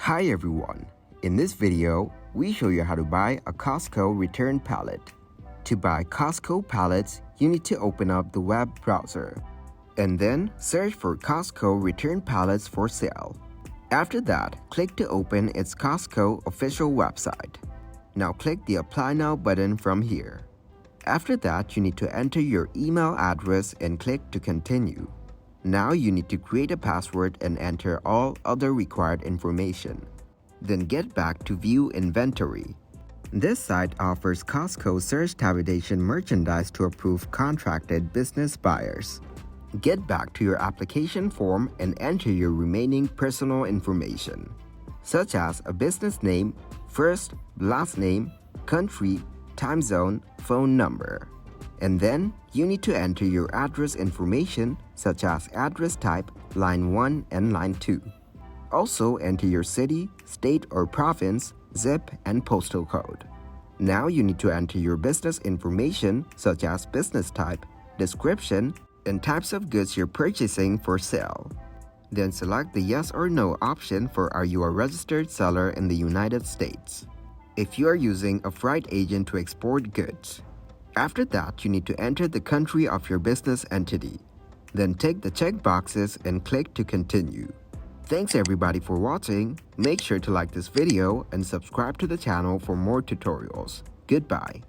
Hi everyone, in this video, we show you how to buy a Costco return pallet. To buy Costco pallets, you need to open up the web browser and then search for Costco return pallets for sale. After that, click to open its Costco official website. Now click the Apply Now button from here. After that, you need to enter your email address and click to continue. Now you need to create a password and enter all other required information. Then get back to View Inventory. This site offers Costco search tabulation merchandise to approved contracted business buyers. Get back to your application form and enter your remaining personal information, such as a business name, first, last name, country, time zone, phone number. And then, you need to enter your address information such as address type, line 1 and line 2. Also enter your city, state or province, zip and postal code. Now you need to enter your business information such as business type, description, and types of goods you're purchasing for sale. Then select the yes or no option for are you a registered seller in the United States. If you are using a freight agent to export goods. After that, you need to enter the country of your business entity. Then tick the check boxes and click to continue. Thanks everybody for watching. Make sure to like this video and subscribe to the channel for more tutorials. Goodbye.